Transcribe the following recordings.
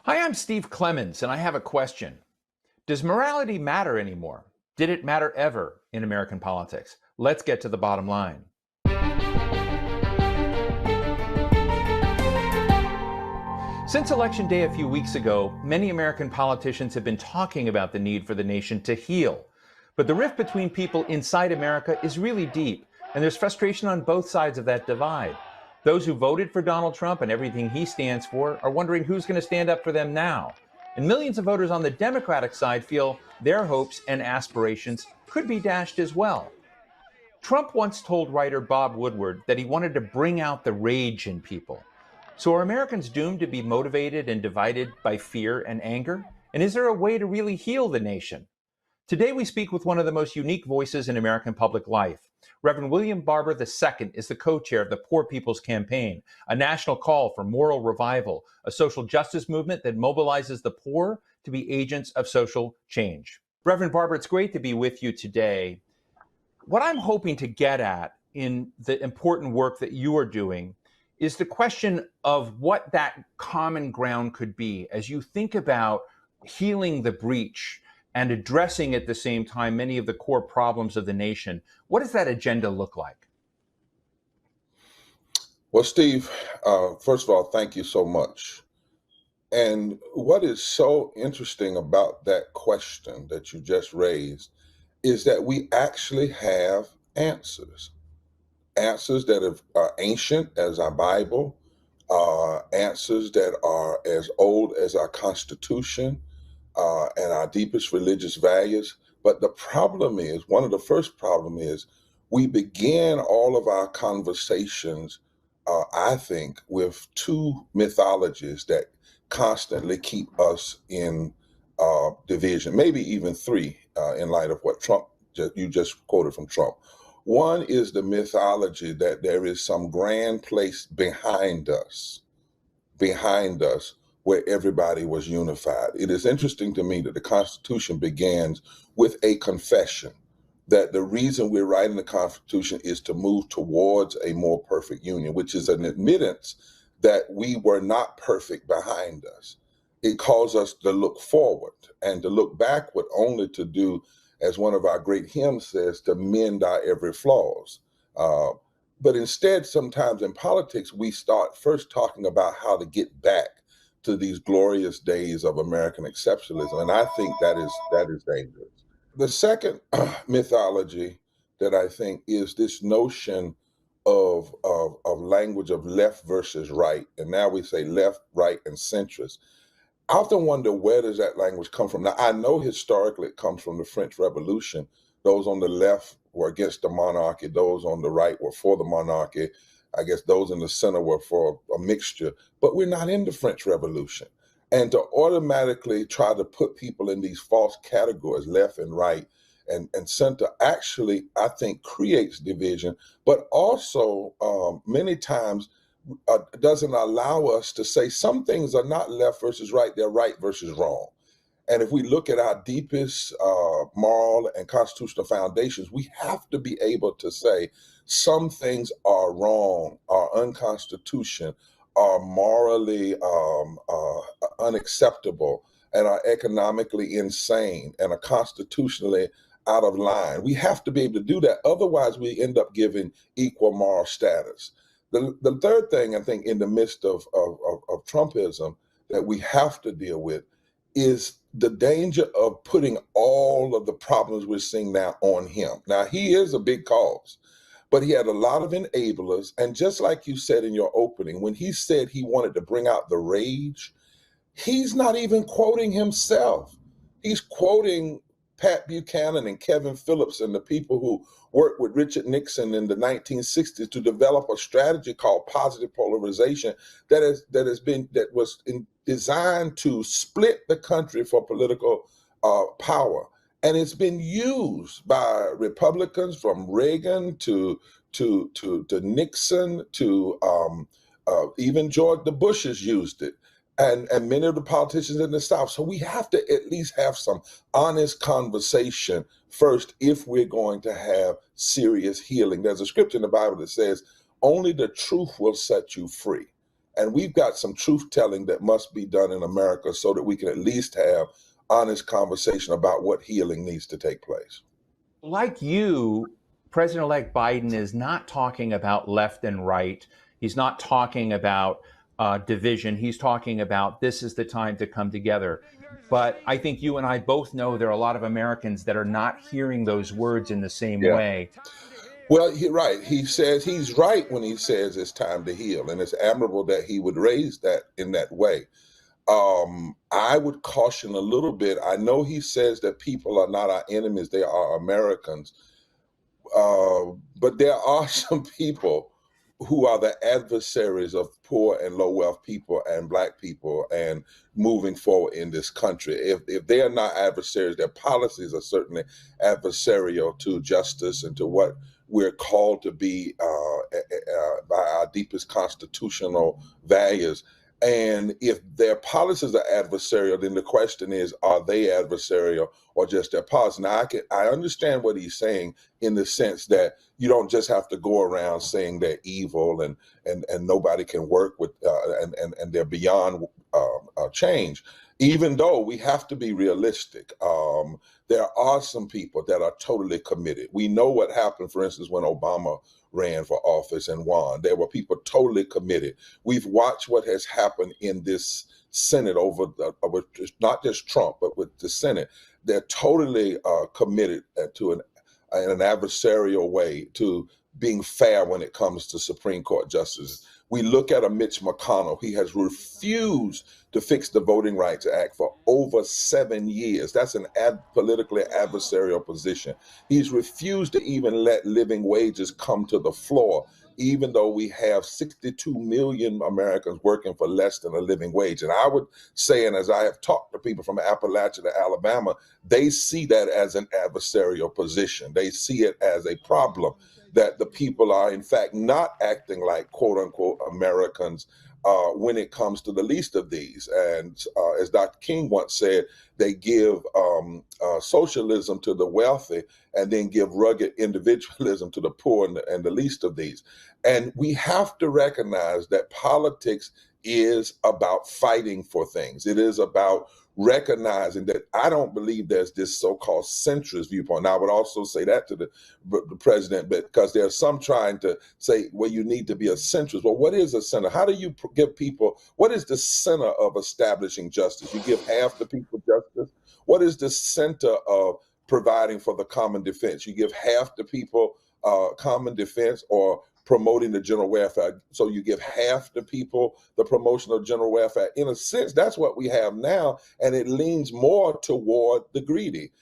Hi, I'm Steve Clemens, and I have a question. Does morality matter anymore? Did it matter ever in American politics? Let's get to the bottom line. Since Election Day a few weeks ago, many American politicians have been talking about the need for the nation to heal. But the rift between people inside America is really deep, and there's frustration on both sides of that divide. Those who voted for Donald Trump and everything he stands for are wondering who's going to stand up for them now. And millions of voters on the Democratic side feel their hopes and aspirations could be dashed as well. Trump once told writer Bob Woodward that he wanted to bring out the rage in people. So are Americans doomed to be motivated and divided by fear and anger? And is there a way to really heal the nation? Today we speak with one of the most unique voices in American public life. Reverend William Barber II is the co-chair of the Poor People's Campaign, a national call for moral revival, a social justice movement that mobilizes the poor to be agents of social change. Reverend Barber, it's great to be with you today. What I'm hoping to get at in the important work that you are doing is the question of what that common ground could be as you think about healing the breach and addressing at the same time many of the core problems of the nation. What does that agenda look like? Well, Steve, first of all, thank you so much. And what is so interesting about that question that you just raised is that we actually have answers. Answers that are ancient as our Bible, answers that are as old as our Constitution and our deepest religious values. But the problem is, one of the first problem is, we begin all of our conversations, I think, with two mythologies that constantly keep us in division, maybe even three, in light of what you just quoted from Trump. One is the mythology that there is some grand place behind us, where everybody was unified. It is interesting to me that the Constitution begins with a confession that the reason we're writing the Constitution is to move towards a more perfect union, which is an admittance that we were not perfect behind us. It calls us to look forward, and to look backward only to do, as one of our great hymns says, to mend our every flaws. But instead, sometimes in politics, we start first talking about how to get back to these glorious days of American exceptionalism, and I think that is dangerous. The second mythology that I think is this notion of language of left versus right, and now we say left, right, and centrist. I often wonder, where does that language come from? Now, I know historically it comes from the French Revolution. Those on the left were against the monarchy. Those on the right were for the monarchy. I guess those in the center were for a mixture. But we're not in the French Revolution. And to automatically try to put people in these false categories, left and right and center, actually, I think, creates division, but also many times doesn't allow us to say some things are not left versus right, they're right versus wrong. And if we look at our deepest moral and constitutional foundations, we have to be able to say some things are wrong, are unconstitutional, are morally unacceptable, and are economically insane, and are constitutionally out of line. We have to be able to do that. Otherwise, we end up giving equal moral status. The third thing, I think, in the midst of Trumpism that we have to deal with is the danger of putting all of the problems we're seeing now on him. Now, he is a big cause, but he had a lot of enablers. And just like you said in your opening, when he said he wanted to bring out the rage, he's not even quoting himself. He's quoting Pat Buchanan and Kevin Phillips and the people who worked with Richard Nixon in the 1960s to develop a strategy called positive polarization that was designed to split the country for political power. And it's been used by Republicans from Reagan to Nixon to even George the Bushes used it. And many of the politicians in the South. So we have to at least have some honest conversation first if we're going to have serious healing. There's a scripture in the Bible that says, only the truth will set you free. And we've got some truth telling that must be done in America so that we can at least have honest conversation about what healing needs to take place. Like you, President-elect Biden is not talking about left and right. He's not talking about division. He's talking about this is the time to come together. But I think you and I both know there are a lot of Americans that are not hearing those words in the same Yeah. way. Well, right. He says he's right when he says it's time to heal. And it's admirable that he would raise that in that way. I would caution a little bit. I know he says that people are not our enemies, they are Americans. But there are some people who are the adversaries of poor and low wealth people and Black people and moving forward in this country. If they are not adversaries, their policies are certainly adversarial to justice and to what we're called to be by our deepest constitutional values. And if their policies are adversarial, then the question is, are they adversarial or just their policies? Now, I understand what he's saying in the sense that you don't just have to go around saying they're evil and nobody can work with and they're beyond change. Even though we have to be realistic, there are some people that are totally committed. We know what happened, for instance, when Obama ran for office and won. There were people totally committed. We've watched what has happened in this Senate with not just Trump, but with the Senate. They're totally committed to in an adversarial way to being fair when it comes to Supreme Court justices. We look at a Mitch McConnell. He has refused to fix the Voting Rights Act for over 7 years. That's an politically adversarial position. He's refused to even let living wages come to the floor, even though we have 62 million Americans working for less than a living wage. And I would say, and as I have talked to people from Appalachia to Alabama, they see that as an adversarial position. They see it as a problem that the people are, in fact, not acting like quote unquote Americans when it comes to the least of these. And as Dr. King once said, they give socialism to the wealthy and then give rugged individualism to the poor and the least of these. And we have to recognize that politics is about fighting for things. It is about recognizing that I don't believe there's this so-called centrist viewpoint. Now, I would also say that to the president, because there are some trying to say, well, you need to be a centrist. Well, what is a center? How do you give people, what is the center of establishing justice? You give half the people justice? What is the center of providing for the common defense? You give half the people common defense or promoting the general welfare. So you give half the people the promotion of general welfare. In a sense, that's what we have now, and it leans more toward the greedy.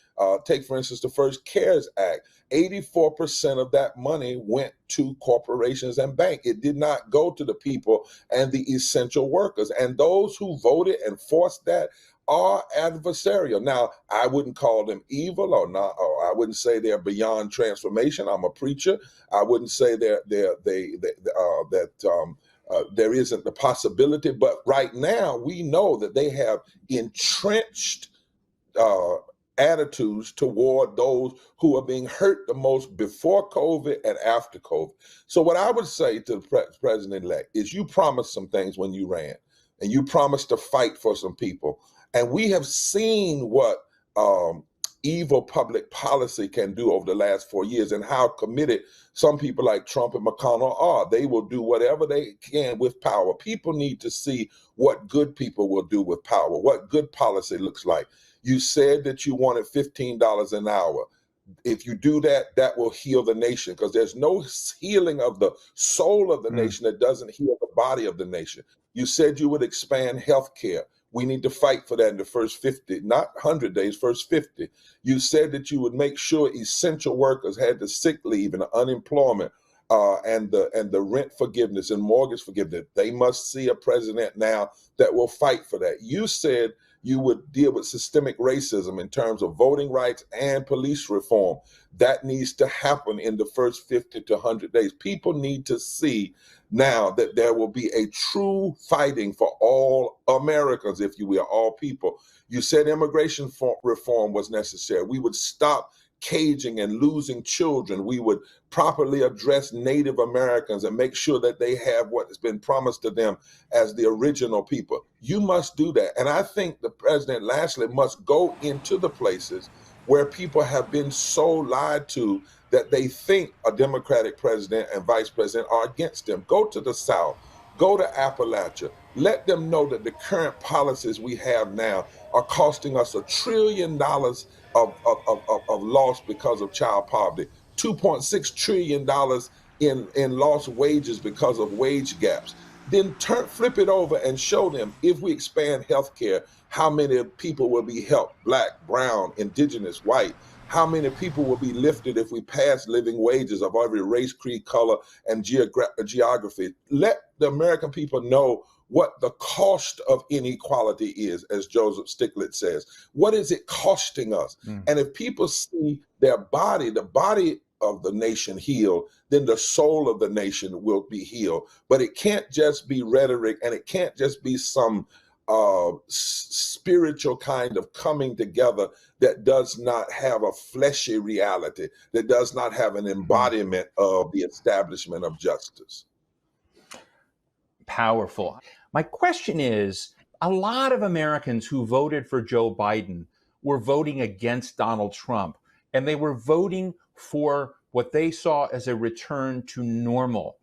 Take, for instance, the first CARES Act. 84% of that money went to corporations and banks. It did not go to the people and the essential workers. And those who voted and forced that are adversarial. Now, I wouldn't call them evil or not, or I wouldn't say they're beyond transformation. I'm a preacher. I wouldn't say there isn't the possibility. But right now, we know that they have entrenched attitudes toward those who are being hurt the most before COVID and after COVID. So what I would say to the president-elect is you promised some things when you ran, and you promised to fight for some people. And we have seen what evil public policy can do over the last 4 years and how committed some people like Trump and McConnell are. They will do whatever they can with power. People need to see what good people will do with power, what good policy looks like. You said that you wanted $15 an hour. If you do that, that will heal the nation, because there's no healing of the soul of the nation that doesn't heal the body of the nation. You said you would expand health care. We need to fight for that in the first 50, not 100 days, first 50. You said that you would make sure essential workers had the sick leave and the unemployment and the rent forgiveness and mortgage forgiveness. They must see a president now that will fight for that. You said you would deal with systemic racism in terms of voting rights and police reform. That needs to happen in the first 50 to 100 days. People need to see now that there will be a true fighting for all Americans, if you will, all people. You said immigration reform was necessary. We would stop caging and losing children. We would properly address Native Americans and make sure that they have what has been promised to them as the original people. You must do that. And I think the president, lastly, must go into the places where people have been so lied to that they think a Democratic president and vice president are against them. Go to the South, go to Appalachia. Let them know that the current policies we have now are costing us $1 trillion of loss because of child poverty, $2.6 trillion in lost wages because of wage gaps. Then flip it over and show them if we expand healthcare, how many people will be helped, Black, brown, indigenous, white. How many people will be lifted if we pass living wages of every race, creed, color, and geography? Let the American people know what the cost of inequality is, as Joseph Stiglitz says. What is it costing us? And if people see their body, the body of the nation healed, then the soul of the nation will be healed. But it can't just be rhetoric, and it can't just be some spiritual kind of coming together that does not have a fleshy reality, that does not have an embodiment of the establishment of justice. Powerful. My question is, a lot of Americans who voted for Joe Biden were voting against Donald Trump, and they were voting for what they saw as a return to normal.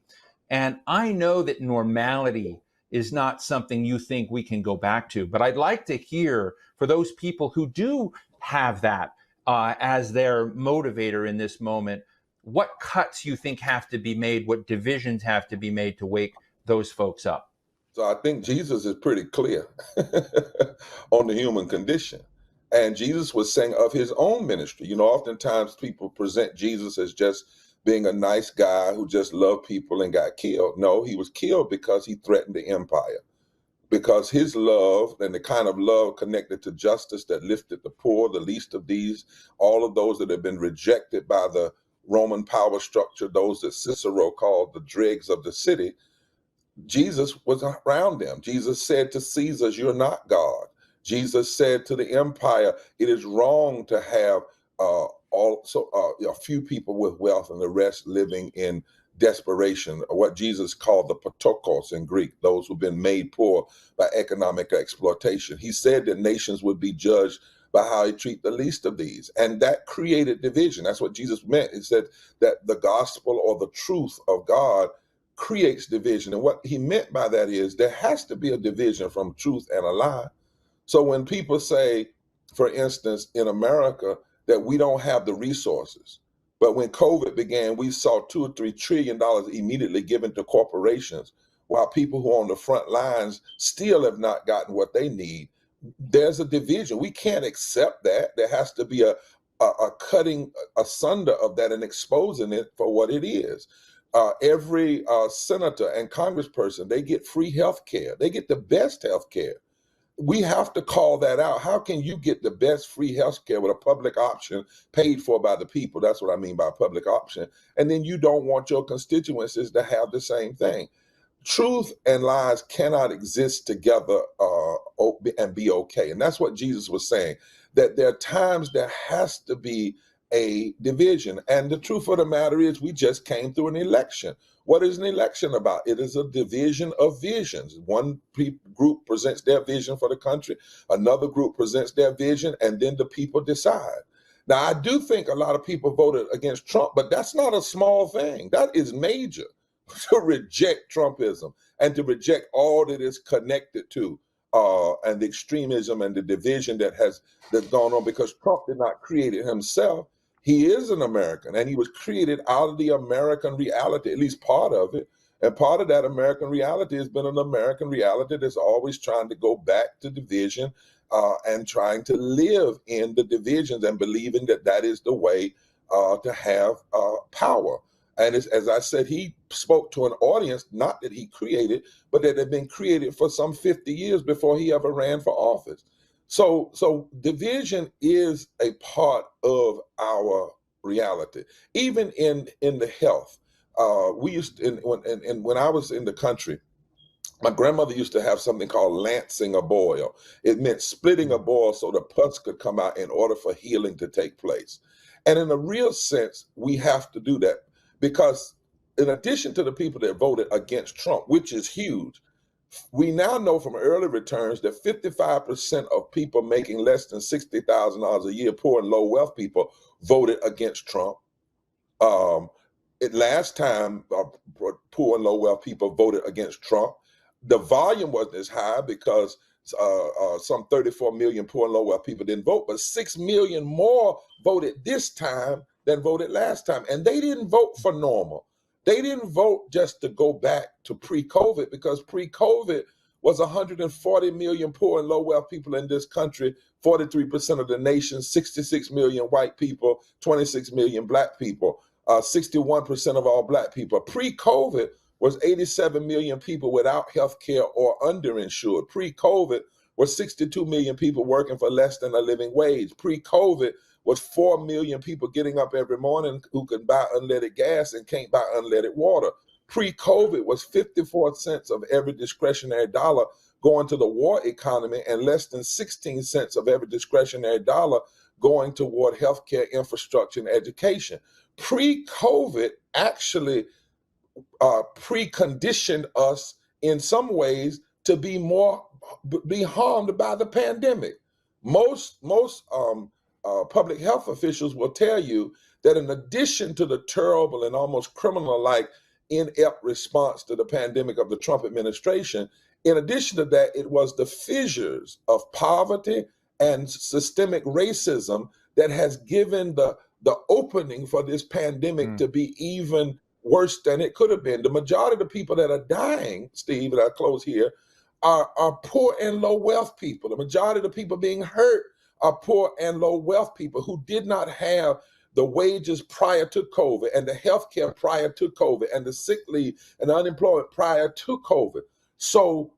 And I know that normality is not something you think we can go back to, but I'd like to hear, for those people who do have that as their motivator in this moment, what cuts you think have to be made, what divisions have to be made to wake those folks up. So I think Jesus is pretty clear on the human condition. And Jesus was saying of his own ministry, you know, oftentimes people present Jesus as just being a nice guy who just loved people and got killed. No, he was killed because he threatened the empire, because his love and the kind of love connected to justice that lifted the poor, the least of these, all of those that have been rejected by the Roman power structure, those that Cicero called the dregs of the city. Jesus was around them. Jesus said to Caesars, "You're not God." Jesus said to the empire, "It is wrong to have a few people with wealth and the rest living in desperation," or what Jesus called the patokos in Greek, those who've been made poor by economic exploitation. He said that nations would be judged by how he treat the least of these. And that created division. That's what Jesus meant. He said that the gospel or the truth of God creates division. And what he meant by that is there has to be a division from truth and a lie. So when people say, for instance, in America, that we don't have the resources, but when COVID began, we saw $2 or $3 trillion immediately given to corporations, while people who are on the front lines still have not gotten what they need. There's a division. We can't accept that. There has to be a cutting asunder of that and exposing it for what it is. Every senator and congressperson, they get free health care. They get the best health care. We have to call that out. How can you get the best free health care with a public option paid for by the people? That's what I mean by public option. And then you don't want your constituencies to have the same thing. Truth and lies cannot exist together and be okay. And that's what Jesus was saying, that there are times there has to be a division. And the truth of the matter is we just came through an election. What is an election about? It is a division of visions. One group presents their vision for the country, another group presents their vision, and then the people decide. Now, I do think a lot of people voted against Trump, but that's not a small thing. That is major, to reject Trumpism and to reject all that is connected to and the extremism and the division that's gone on, because Trump did not create it himself. He is an American, and he was created out of the American reality, at least part of it. And part of that American reality has been an American reality that's always trying to go back to division and trying to live in the divisions and believing that that is the way to have power. And as I said, he spoke to an audience, not that he created, but that had been created for some 50 years before he ever ran for office. So division is a part of our reality. Even in the health, we used to, when I was in the country, my grandmother used to have something called lancing a boil. It meant splitting a boil so the pus could come out in order for healing to take place. And in a real sense, we have to do that because in addition to the people that voted against Trump, which is huge, we now know from early returns that 55% of people making less than $60,000 a year, poor and low wealth people, voted against Trump. Um, Last time, poor and low wealth people voted against Trump. The volume wasn't as high because some 34 million poor and low wealth people didn't vote, but 6 million more voted this time than voted last time. And they didn't vote for normal. They didn't vote just to go back to pre-COVID, because pre-COVID was 140 million poor and low wealth people in this country, 43% of the nation, 66 million white people, 26 million black people. 61% of all black people. Pre-COVID was 87 million people without health care or underinsured. Pre-COVID was 62 million people working for less than a living wage. Pre-COVID was 4 million people getting up every morning who could buy unleaded gas and can't buy unleaded water. Pre-COVID was 54 cents of every discretionary dollar going to the war economy and less than 16 cents of every discretionary dollar going toward healthcare, infrastructure, and education. Pre-COVID actually preconditioned us in some ways to be harmed by the pandemic. Most public health officials will tell you that in addition to the terrible and almost criminal-like inept response to the pandemic of the Trump administration, in addition to that, it was the fissures of poverty and systemic racism that has given the opening for this pandemic to be even worse than it could have been. The majority of the people that are dying, Steve, and I close here, are poor and low wealth people. The majority of the people being hurt are poor and low wealth people who did not have the wages prior to COVID and the health care prior to COVID and the sick leave and unemployment prior to COVID. So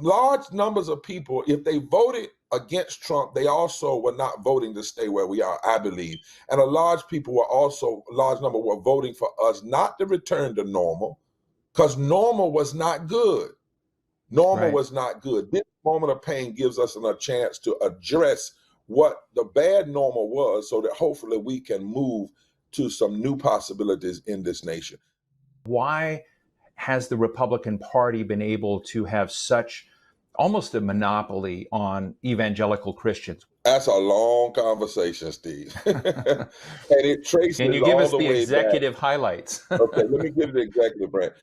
large numbers of people, if they voted against Trump, they also were not voting to stay where we are, I believe. And a large number were voting for us not to return to normal, because normal was not good. Normal was not good. This moment of pain gives us a chance to address what the bad normal was so that hopefully we can move to some new possibilities in this nation. Why has the Republican Party been able to have such almost a monopoly on evangelical Christians? That's a long conversation, Steve. And it traces Can you give all us the the way executive back. highlights? Okay, let me give you the executive branch.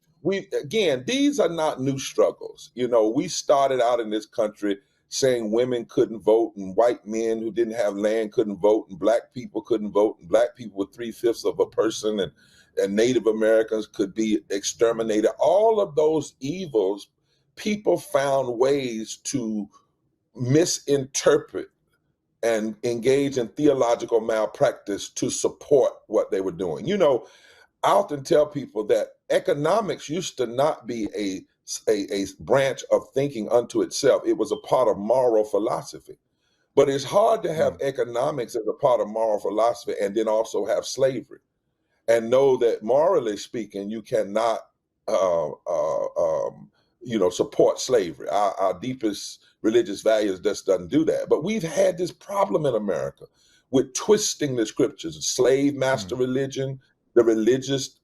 These are not new struggles. You know, we started out in this country saying women couldn't vote and white men who didn't have land couldn't vote and black people couldn't vote and black people were 3/5 of a person and Native Americans could be exterminated. All of those evils, people found ways to misinterpret and engage in theological malpractice to support what they were doing. You know, I often tell people that economics used to not be a branch of thinking unto itself. It was a part of moral philosophy. But it's hard to have economics as a part of moral philosophy and then also have slavery and know that morally speaking, you cannot, support slavery. Our deepest religious values just doesn't do that. But we've had this problem in America with twisting the scriptures, slave master religion. The religious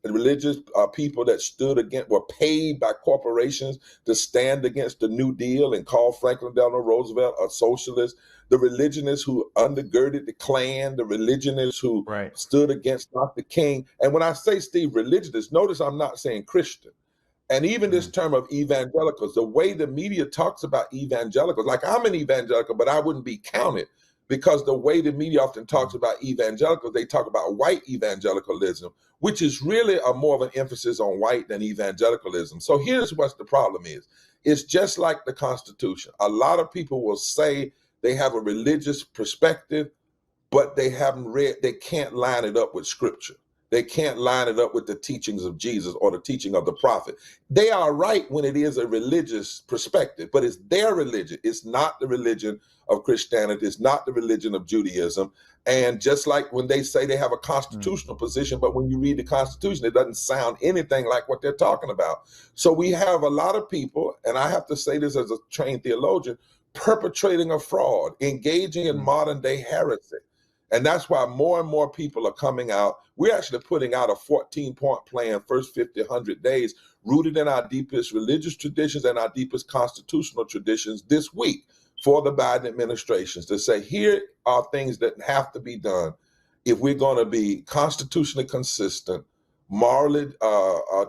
people that stood against were paid by corporations to stand against the New Deal and call Franklin Delano Roosevelt a socialist. The religionists who undergirded the Klan, the religionists who stood against Dr. King. And when I say, Steve, religionists, notice I'm not saying Christian. And even this term of evangelicals, the way the media talks about evangelicals, like I'm an evangelical, but I wouldn't be counted, because the way the media often talks about evangelicals, they talk about white evangelicalism, which is really more of an emphasis on white than evangelicalism. So here's what the problem is. It's just like the Constitution. A lot of people will say they have a religious perspective, but they can't line it up with scripture. They can't line it up with the teachings of Jesus or the teaching of the prophet. They are right when it is a religious perspective, but it's their religion. It's not the religion of Christianity. It's not the religion of Judaism. And just like when they say they have a constitutional position, but when you read the Constitution, it doesn't sound anything like what they're talking about. So we have a lot of people, and I have to say this as a trained theologian, perpetrating a fraud, engaging in modern day heresy. And that's why more and more people are coming out. We're actually putting out a 14-point plan, first 50, 100 days, rooted in our deepest religious traditions and our deepest constitutional traditions this week for the Biden administrations to say, here are things that have to be done if we're going to be constitutionally consistent, morally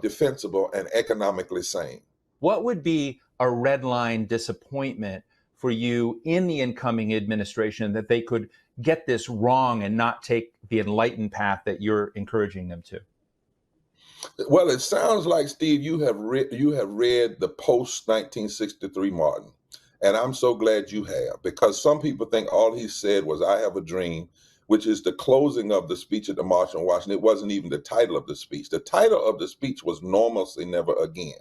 defensible, and economically sane. What would be a red line disappointment for you in the incoming administration that they could get this wrong and not take the enlightened path that you're encouraging them to? Well, it sounds like, Steve, you have read the post 1963 Martin, and I'm so glad you have, because some people think all he said was "I have a dream," which is the closing of the speech at the March on Washington. It wasn't even the title of the speech. The title of the speech was "Normalcy Never Again."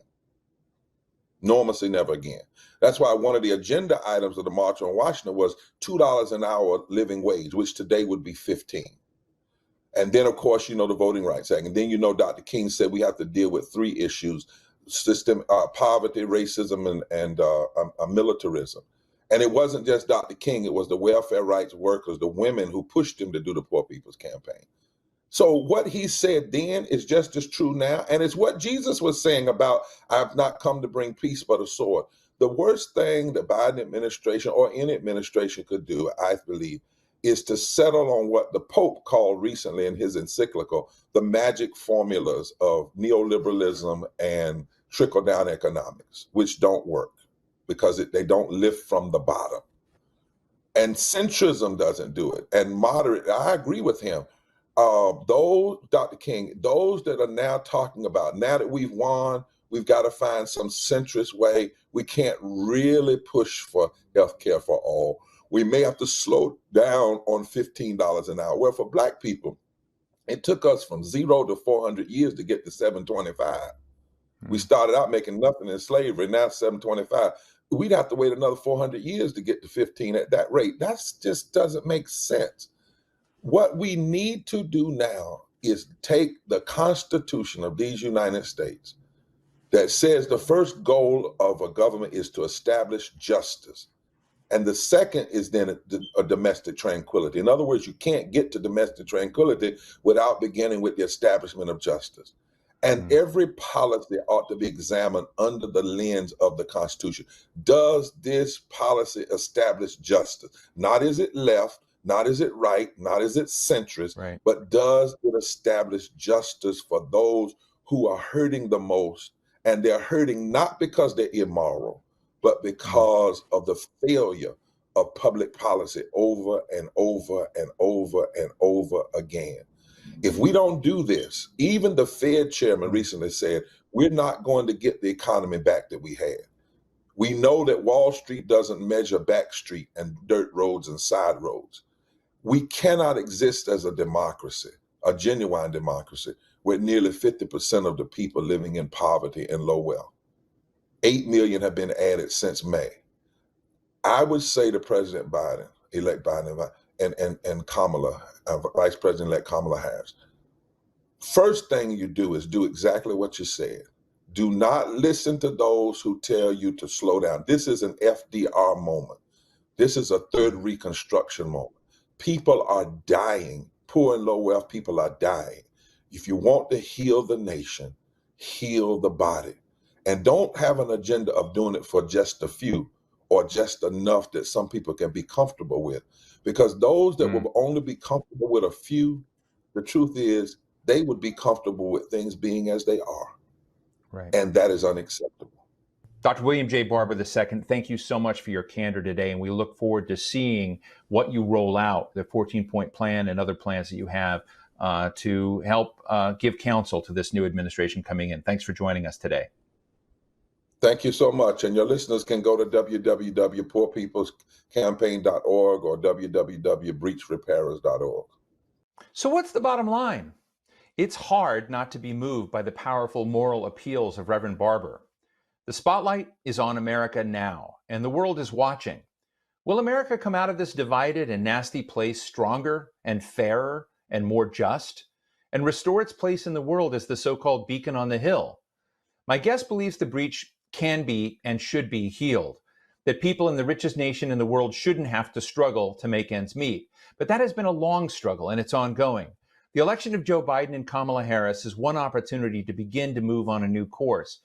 Normalcy never again. That's why one of the agenda items of the March on Washington was $2 an hour living wage, which today would be 15. And then, of course, the Voting Rights Act. And then, Dr. King said we have to deal with three issues: poverty, racism, and militarism. And it wasn't just Dr. King. It was the welfare rights workers, the women who pushed him to do the Poor People's Campaign. So what he said then is just as true now. And it's what Jesus was saying about, "I've not come to bring peace but a sword." The worst thing the Biden administration or any administration could do, I believe, is to settle on what the Pope called recently in his encyclical, the magic formulas of neoliberalism and trickle-down economics, which don't work because they don't lift from the bottom. And centrism doesn't do it. And moderate, I agree with him. Those, Dr. King, those that are now talking about, now that we've won, we've got to find some centrist way. We can't really push for health care for all. We may have to slow down on $15 an hour. Well, for Black people, it took us from 0 to 400 years to get to 725. We started out making nothing in slavery, now 725. We'd have to wait another 400 years to get to 15 at that rate. That just doesn't make sense. What we need to do now is take the Constitution of these United States that says the first goal of a government is to establish justice. And the second is then a domestic tranquility. In other words, you can't get to domestic tranquility without beginning with the establishment of justice. And every policy ought to be examined under the lens of the Constitution. Does this policy establish justice? Not is it left, not is it right, not is it centrist, Right. but does it establish justice for those who are hurting the most? And they're hurting not because they're immoral, but because of the failure of public policy over and over and over and over again. If we don't do this, even the Fed chairman recently said, we're not going to get the economy back that we had. We know that Wall Street doesn't measure back street and dirt roads and side roads. We cannot exist as a democracy, a genuine democracy, with nearly 50% of the people living in poverty and low wealth. 8 million have been added since May. I would say to President Biden, elect Biden, and Kamala, Vice President-elect Kamala Harris, first thing you do is do exactly what you said. Do not listen to those who tell you to slow down. This is an FDR moment. This is a third Reconstruction moment. People are dying. Poor and low wealth people are dying. If you want to heal the nation, heal the body. And don't have an agenda of doing it for just a few or just enough that some people can be comfortable with. Because those that will only be comfortable with a few, the truth is they would be comfortable with things being as they are. Right. And that is unacceptable. Dr. William J. Barber II, thank you so much for your candor today, and we look forward to seeing what you roll out, the 14-point plan and other plans that you have to help give counsel to this new administration coming in. Thanks for joining us today. Thank you so much. And your listeners can go to www.poorpeoplescampaign.org or www.breachrepairers.org. So what's the bottom line? It's hard not to be moved by the powerful moral appeals of Reverend Barber. The spotlight is on America now, and the world is watching. Will America come out of this divided and nasty place stronger and fairer and more just, and restore its place in the world as the so-called beacon on the hill? My guest believes the breach can be and should be healed. that people in the richest nation in the world shouldn't have to struggle to make ends meet. But that has been a long struggle, and it's ongoing. The election of Joe Biden and Kamala Harris is one opportunity to begin to move on a new course.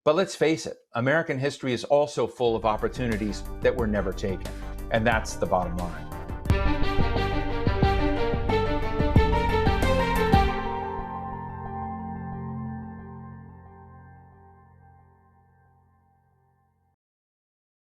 But let's face it, American history is also full of opportunities that were never taken. And that's the bottom line.